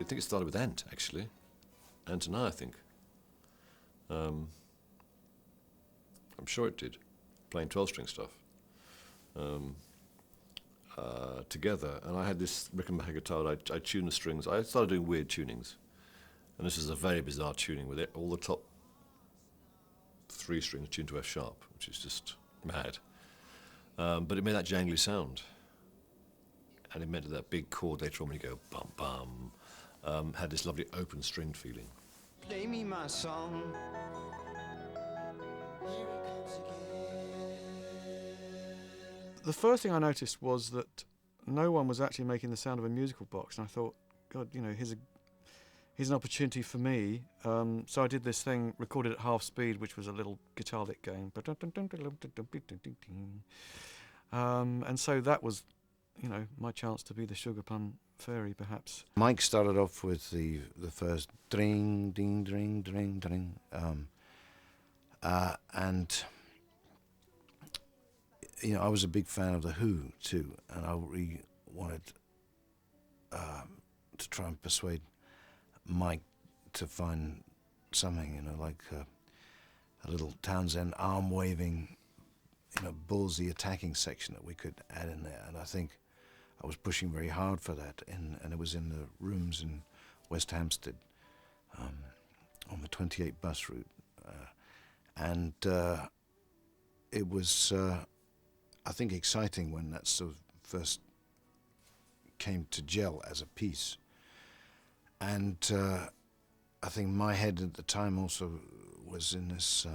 I think it started with Ant, actually. Ant and I think. I'm sure it did, playing 12-string stuff together. And I had this Rickenbacker guitar that I tuned the strings. I started doing weird tunings. And this is a very bizarre tuning with it. All the top 3 strings tuned to F sharp, which is just mad. But it made that jangly sound. And it meant that big chord later on when you go bum bum, had this lovely open stringed feeling. Play me my song. The first thing I noticed was that no one was actually making the sound of a musical box, and I thought, God, you know, here's an opportunity for me. So I did this thing, recorded at half speed, which was a little guitar lick going. And so that was, you know, my chance to be the Sugar Plum Fairy, perhaps. Mike started off with the first dring, ding, dring, dring, dring, and you know, I was a big fan of The Who too, and I really wanted to try and persuade Mike to find something, you know, like a little Townsend arm-waving, you know, ballsy attacking section that we could add in there. And I think I was pushing very hard for that, and it was in the rooms in West Hampstead on the 28 bus route. And it was, I think, exciting when that sort of first came to gel as a piece. And I think my head at the time also was in this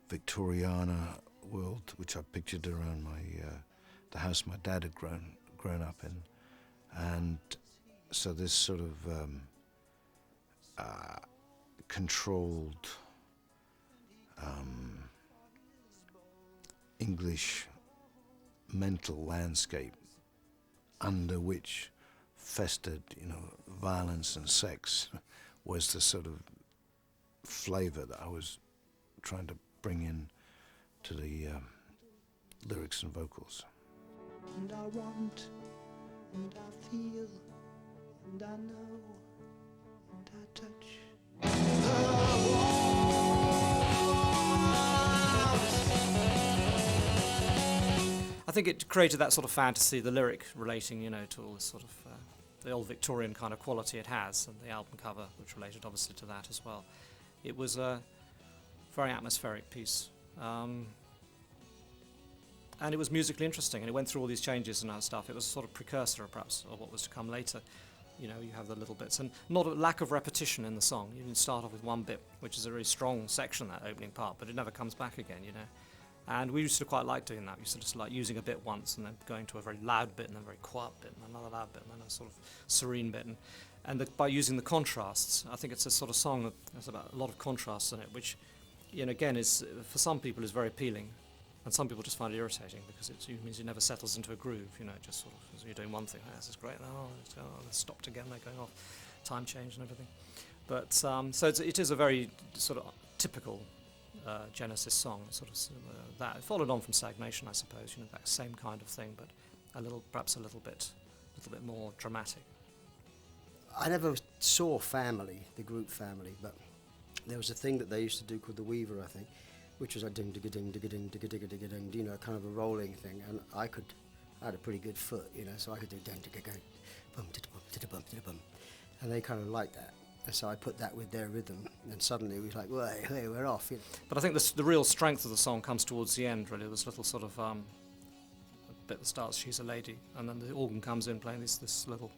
Victoriana world, which I pictured around the house my dad had grown up in. And so this sort of controlled English mental landscape under which festered, you know, violence and sex was the sort of flavor that I was trying to bring in to the lyrics and vocals. And I want, and I feel, and I know, and I touch. I think it created that sort of fantasy, the lyric relating, you know, to all this sort of the old Victorian kind of quality it has, and the album cover, which related obviously to that as well. It was a very atmospheric piece. And it was musically interesting, and it went through all these changes and that stuff. It was a sort of precursor, perhaps, of what was to come later. You know, you have the little bits, and not a lack of repetition in the song. You can start off with one bit, which is a very strong section, that opening part, but it never comes back again, you know. And we used to quite like doing that. We used to just like using a bit once and then going to a very loud bit and then a very quiet bit and another loud bit and then a sort of serene bit. And by using the contrasts, I think it's a sort of song that has about a lot of contrasts in it, which, you know, again, is for some people is very appealing. And some people just find it irritating because it means it never settles into a groove, you know, just sort of, as you're doing one thing, oh, this is great, it's stopped again, they're going off, time change and everything. But, so it is a very sort of typical Genesis song, sort of that. It followed on from Stagnation, I suppose, you know, that same kind of thing, but perhaps a little bit more dramatic. I never saw Family, the group Family, but there was a thing that they used to do called the Weaver, I think, which was a ding digga ding digga ding digga digga digga ding, you know, kind of a rolling thing, and I had a pretty good foot, you know, so I could do ding digga ding, bum dida bum dida bum dida bum, and they kind of liked that, and so I put that with their rhythm, and suddenly we was like, well, hey, we're off. You know. But I think the real strength of the song comes towards the end, really. This little sort of a bit that starts, She's a Lady, and then the organ comes in playing this little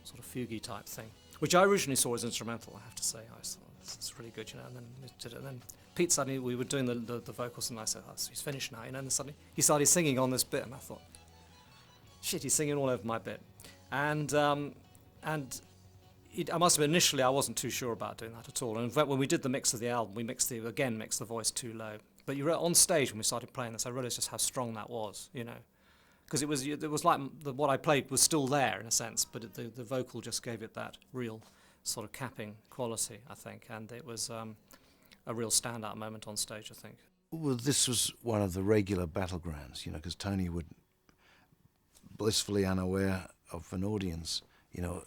sort of fugue type thing, which I originally saw as instrumental, I have to say. I thought, this is really good, you know, and then it did it, and then Pete suddenly, we were doing the vocals, and I said, oh, so he's finished now, you know, and then suddenly he started singing on this bit, and I thought, shit, he's singing all over my bit. And I must admit, initially I wasn't too sure about doing that at all, and in fact, when we did the mix of the album, we mixed the voice too low. But on stage, when we started playing this, I realised just how strong that was, you know, because it was like what I played was still there, in a sense, but the vocal just gave it that real sort of capping quality, I think, and it was a real standout moment on stage, I think. Well, this was one of the regular battlegrounds, you know, because Tony would, blissfully unaware of an audience,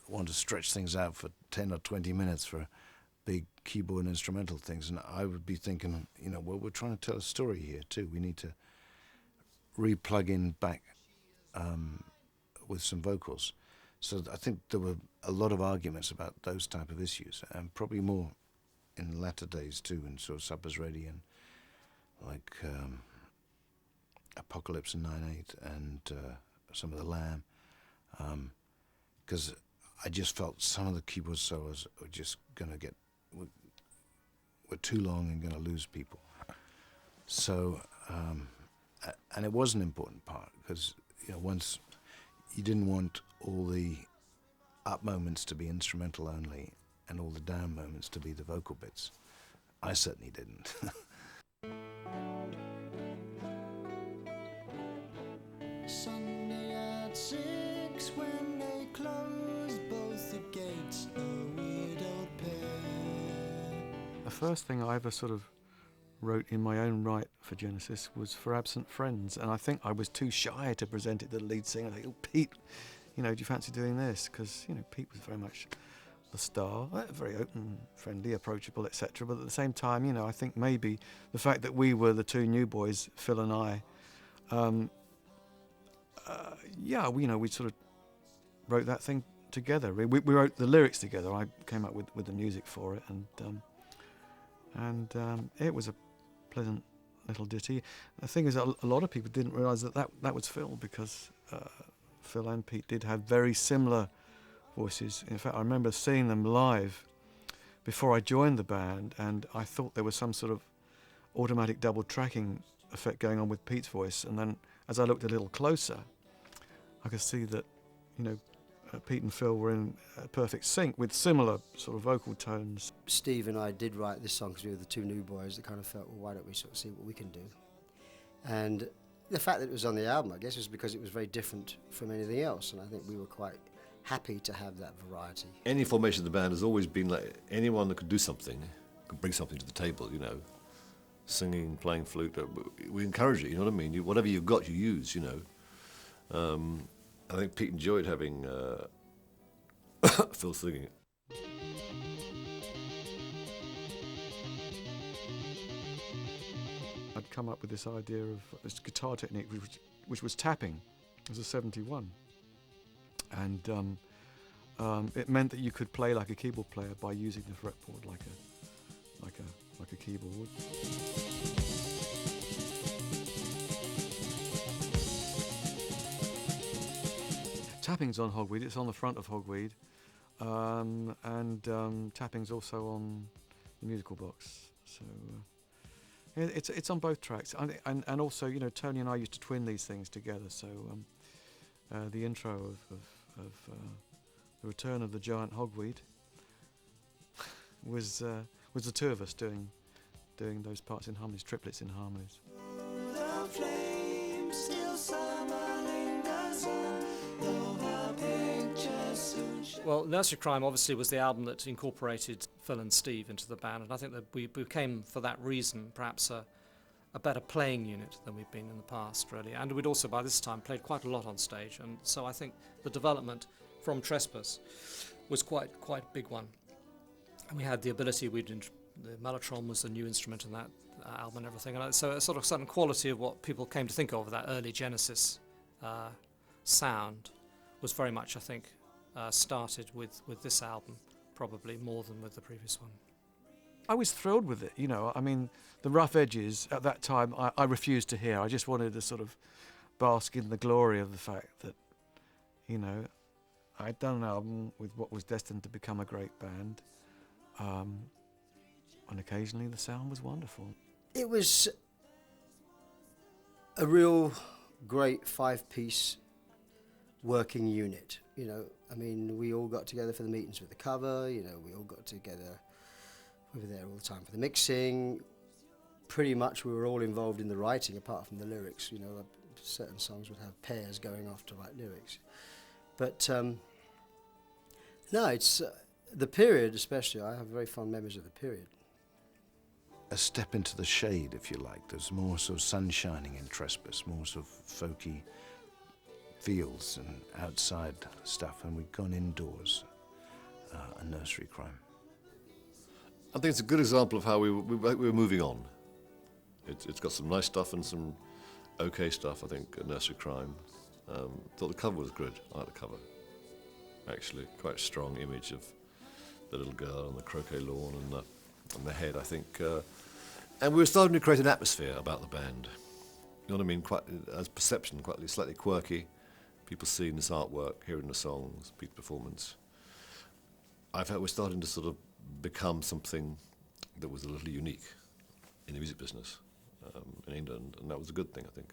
want to stretch things out for 10 or 20 minutes for big keyboard and instrumental things. And I would be thinking, well, we're trying to tell a story here too. We need to re-plug in back with some vocals. So I think there were a lot of arguments about those type of issues, and probably more in latter days too, in sort of Supper's Ready and like Apocalypse and 9/8 and some of the Lamb, because I just felt some of the keyboard solos were just going to were too long and going to lose people. So, and it was an important part, because once you didn't want all the up moments to be instrumental only and all the down moments to be the vocal bits. I certainly didn't. Sunday at 6 when they closed both the gates, a widowed pair. The first thing I ever sort of wrote in my own right for Genesis was For Absent Friends, and I think I was too shy to present it to the lead singer. I think, oh, Pete, do you fancy doing this? Because Pete was very much the star, very open, friendly, approachable, etc. But at the same time, I think maybe the fact that we were the two new boys, Phil and I, we sort of wrote that thing together. We wrote the lyrics together. I came up with the music for it, and it was a pleasant little ditty. The thing is, a lot of people didn't realise that was Phil, because Phil and Pete did have very similar voices. In fact, I remember seeing them live before I joined the band, and I thought there was some sort of automatic double tracking effect going on with Pete's voice, and then as I looked a little closer, I could see that Pete and Phil were in perfect sync with similar sort of vocal tones. Steve and I did write this song because we were the two new boys that kind of felt, well, why don't we sort of see what we can do? And the fact that it was on the album, I guess, was because it was very different from anything else, and I think we were quite happy to have that variety. Any formation of the band has always been like anyone that could do something, could bring something to the table, singing, playing flute. We encourage it, you know what I mean? Whatever you've got, you use, I think Pete enjoyed having Phil singing it. I'd come up with this idea of this guitar technique which was tapping. It was a 71. And it meant that you could play like a keyboard player by using the fretboard like a keyboard. Tapping's on Hogweed. It's on the front of Hogweed, and tapping's also on the musical box. So it's on both tracks, and also Tony and I used to twin these things together. So the intro of the Return of the Giant Hogweed was the two of us doing those parts in harmonies, triplets in harmonies. The flame still summer lingers on, though her pictures soon shine. Well, Nursery Cryme obviously was the album that incorporated Phil and Steve into the band, and I think that we became, for that reason, perhaps a better playing unit than we've been in the past, really. And we'd also, by this time, played quite a lot on stage, and so I think the development from Trespass was quite a big one. And we had the ability, the mellotron was the new instrument in that album and everything, and so a sort of certain quality of what people came to think of that early Genesis sound was very much, I think, started with this album, probably more than with the previous one. I was thrilled with it, I mean, the rough edges at that time I refused to hear. I just wanted to sort of bask in the glory of the fact that, I'd done an album with what was destined to become a great band, and occasionally the sound was wonderful. It was a real great 5-piece working unit, I mean, we all got together for the meetings with the cover, we all got together. We were there all the time for the mixing. Pretty much we were all involved in the writing, apart from the lyrics. Certain songs would have pairs going off to write lyrics. But no, it's the period especially. I have very fond memories of the period. A step into the shade, if you like. There's more sort of sun shining in Trespass, more sort of folky fields and outside stuff, and we've gone indoors, a Nursery Cryme. I think it's a good example of how we're moving on. It's got some nice stuff and some okay stuff, I think, at Nursery Cryme. Thought the cover was good. I like the cover. Actually, quite a strong image of the little girl on the croquet lawn and the head, I think. And we were starting to create an atmosphere about the band. You know what I mean? Quite as perception, quite slightly quirky. People seeing this artwork, hearing the songs, Pete's performance. I felt we're starting to sort of become something that was a little unique in the music business in England, and that was a good thing, I think.